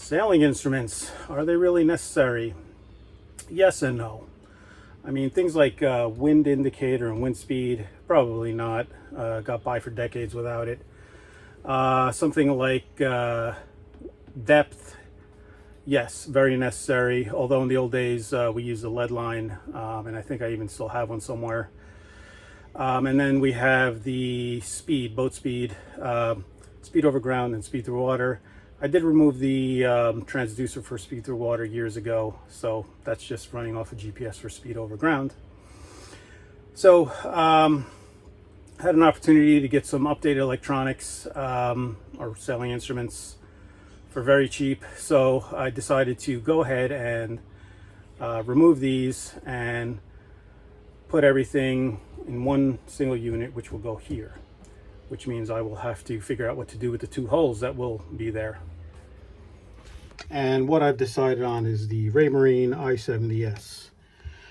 Sailing instruments, are they really necessary? Yes and no. I mean, things like wind indicator and wind speed, probably not. Got by for decades without it. Something like depth, yes, very necessary. Although in the old days we used a lead line, and I think I even still have one somewhere. And then we have the speed, boat speed, speed over ground and speed through water. I did remove the transducer for speed through water years ago, so that's just running off a GPS for speed over ground. So had an opportunity to get some updated electronics or sailing instruments for very cheap, so I decided to go ahead and remove these and put everything in one single unit, which will go here, which means I will have to figure out what to do with the two holes that will be there. And what I've decided on is the Raymarine i70S.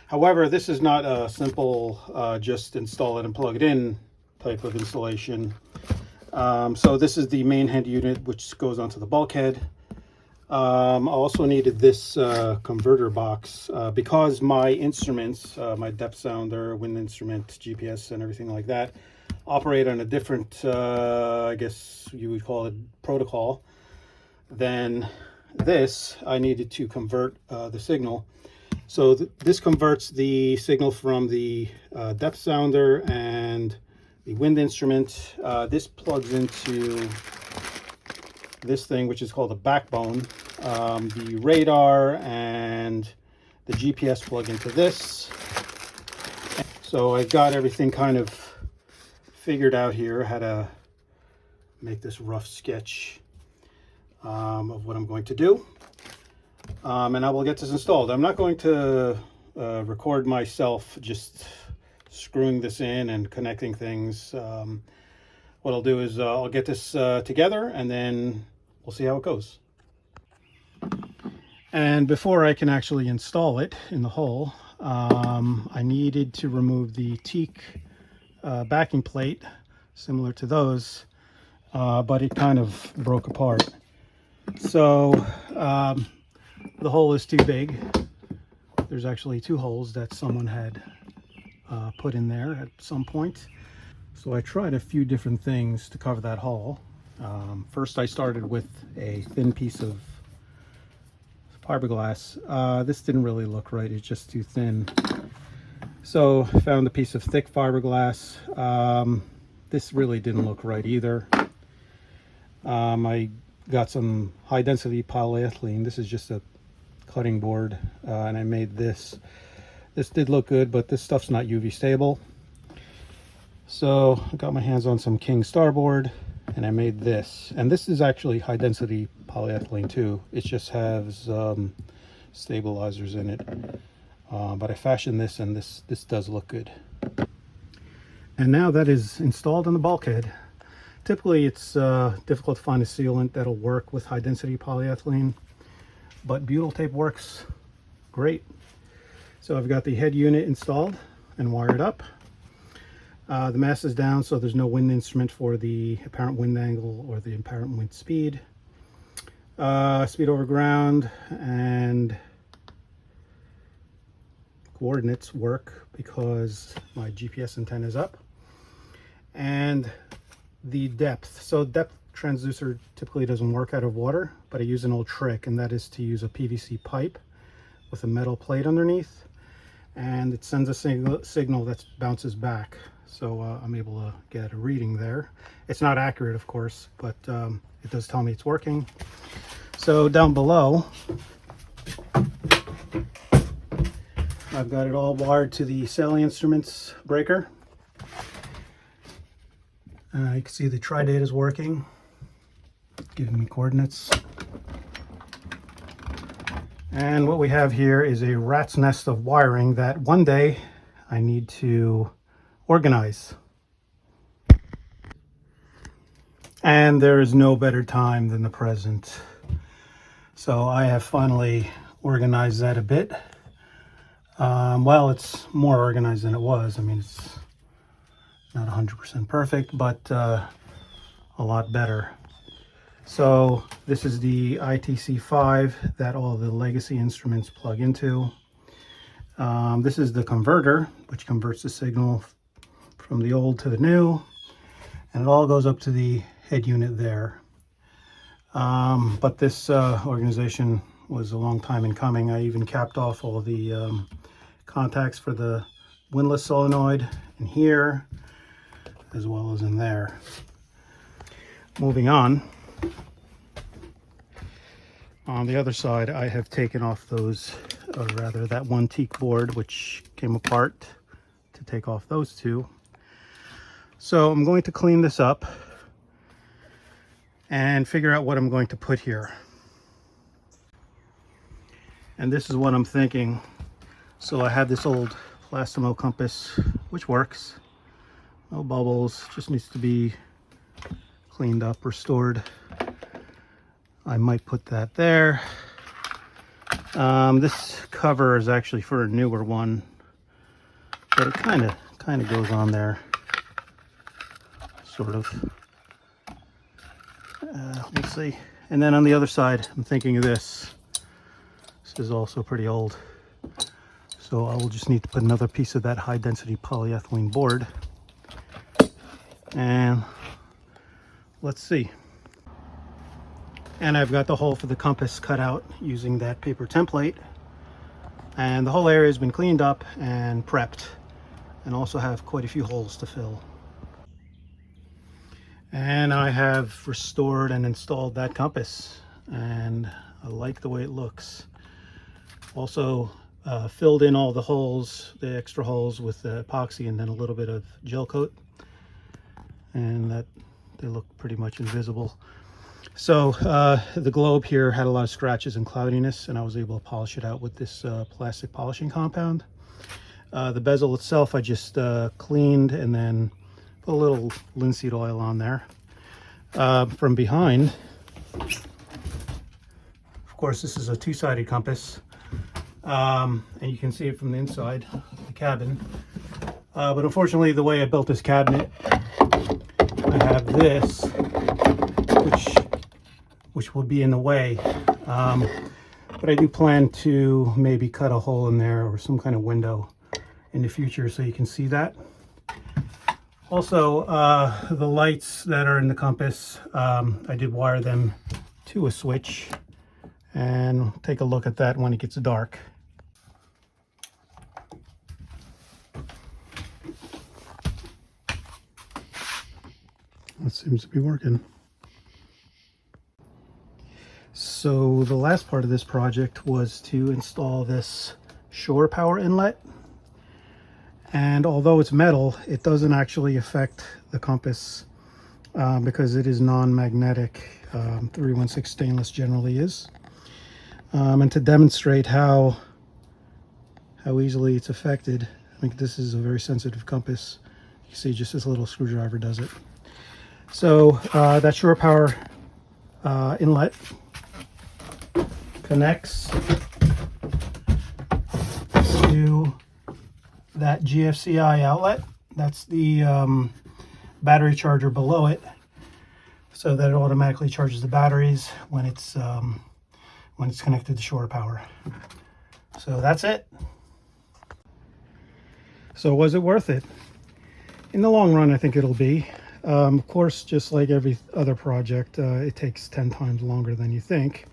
However, this is not a simple just install it and plug it in type of installation. So this is the main head unit, which goes onto the bulkhead. I also needed this converter box because my instruments, my depth sounder, wind instrument, GPS, and everything like that, operate on a different, I guess you would call it, protocol than this. I needed to convert the signal. So this converts the signal from the depth sounder and the wind instrument. This plugs into this thing, which is called a backbone. The radar and the GPS plug into this. So I've got everything kind of figured out here, how to make this rough sketch of what I'm going to do. And I will get this installed. I'm not going to record myself just screwing this in and connecting things. What I'll do is I'll get this together and then we'll see how it goes. And before I can actually install it in the hole, I needed to remove the teak backing plate, similar to those, but it kind of broke apart. So the hole is too big. There's actually two holes that someone had put in there at some point. So I tried a few different things to cover that hole. First I started with a thin piece of fiberglass. This didn't really look right, it's just too thin. So I found a piece of thick fiberglass. This really didn't look right either. I got some high density polyethylene. This is just a cutting board, and I made this. This did look good, but this stuff's not UV stable. So I got my hands on some King starboard and I made this. And this is actually high density polyethylene too. It just has stabilizers in it. But I fashioned this, and this does look good. And now that is installed in the bulkhead. Typically it's difficult to find a sealant that'll work with high density polyethylene, but butyl tape works great. So I've got the head unit installed and wired up. The mast is down, so there's no wind instrument for the apparent wind angle or the apparent wind speed. Speed over ground and coordinates work because my GPS antenna is up. And the depth. So depth transducer typically doesn't work out of water, but I use an old trick, and that is to use a PVC pipe with a metal plate underneath, and it sends a signal that bounces back. So I'm able to get a reading there. It's not accurate, of course, but it does tell me it's working. So down below, I've got it all wired to the sailing instruments breaker. You can see the tri-date is working, giving me coordinates. And what we have here is a rat's nest of wiring that one day I need to organize. And there is no better time than the present. So I have finally organized that a bit. Well, it's more organized than it was. I mean, it's not 100% perfect, but a lot better. So this is the ITC5 that all the legacy instruments plug into. This is the converter, which converts the signal from the old to the new, and it all goes up to the head unit there. But this organization was a long time in coming. I even capped off all the contacts for the windlass solenoid in here, as well as in there. Moving on the other side, I have taken off those, or rather that one teak board which came apart, to take off those two. So I'm going to clean this up and figure out what I'm going to put here. And this is what I'm thinking. So I have this old Plastimo compass, which works. No bubbles, just needs to be cleaned up, restored. I might put that there. This cover is actually for a newer one, but it kind of goes on there, sort of. Let's see. And then on the other side, I'm thinking of this. This is also pretty old, so I will just need to put another piece of that high density polyethylene board. And let's see. And I've got the hole for the compass cut out using that paper template, and the whole area has been cleaned up and prepped, and also have quite a few holes to fill. And I have restored and installed that compass, and I like the way it looks. Also filled in all the holes, the extra holes, with the epoxy and then a little bit of gel coat, and that they look pretty much invisible. So the globe here had a lot of scratches and cloudiness, and I was able to polish it out with this plastic polishing compound. The bezel itself I just cleaned and then put a little linseed oil on there. From behind, of course, this is a two-sided compass, and you can see it from the inside of the cabin. But unfortunately, the way I built this cabinet, I have this, which will be in the way. But I do plan to maybe cut a hole in there or some kind of window in the future so you can see that. Also, the lights that are in the compass, I did wire them to a switch, and take a look at that when it gets dark. That seems to be working. So the last part of this project was to install this shore power inlet. And although it's metal, it doesn't actually affect the compass because it is non-magnetic. 316 stainless generally is. And to demonstrate how easily it's affected, I think this is a very sensitive compass. You can see just this little screwdriver does it. So that shore power inlet connects to that GFCI outlet. That's the battery charger below it, so that it automatically charges the batteries when it's connected to shore power. So that's it. So was it worth it? In the long run, I think it'll be. Of course, just like every other project, it takes 10 times longer than you think.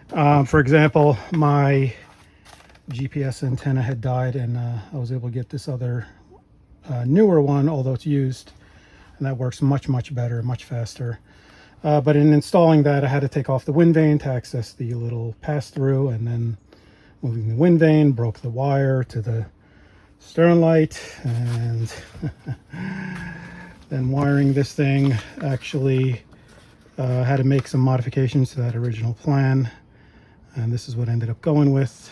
For example, my GPS antenna had died, and I was able to get this other newer one, although it's used, and that works much better, much faster. But in installing that, I had to take off the wind vane to access the little pass-through, and then moving the wind vane broke the wire to the stern light, and then wiring this thing actually had to make some modifications to that original plan, and this is what I ended up going with.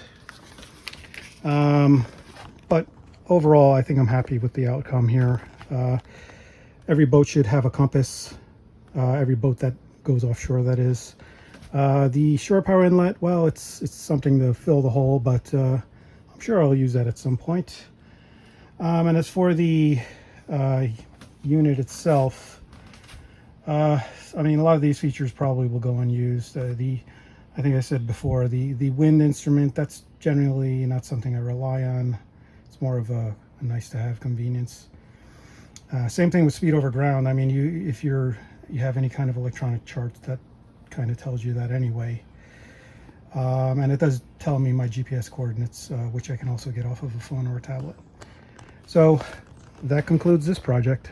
But overall, I think I'm happy with the outcome here. Every boat should have a compass, every boat that goes offshore, that is. The shore power inlet, well, it's something to fill the hole, but I'm sure I'll use that at some point. And as for the unit itself, I mean, a lot of these features probably will go unused. I think I said before, the wind instrument, that's generally not something I rely on. It's more of a nice to have convenience. Same thing with speed over ground. I mean, if you have any kind of electronic chart, that kind of tells you that anyway. And it does tell me my GPS coordinates, which I can also get off of a phone or a tablet. So that concludes this project.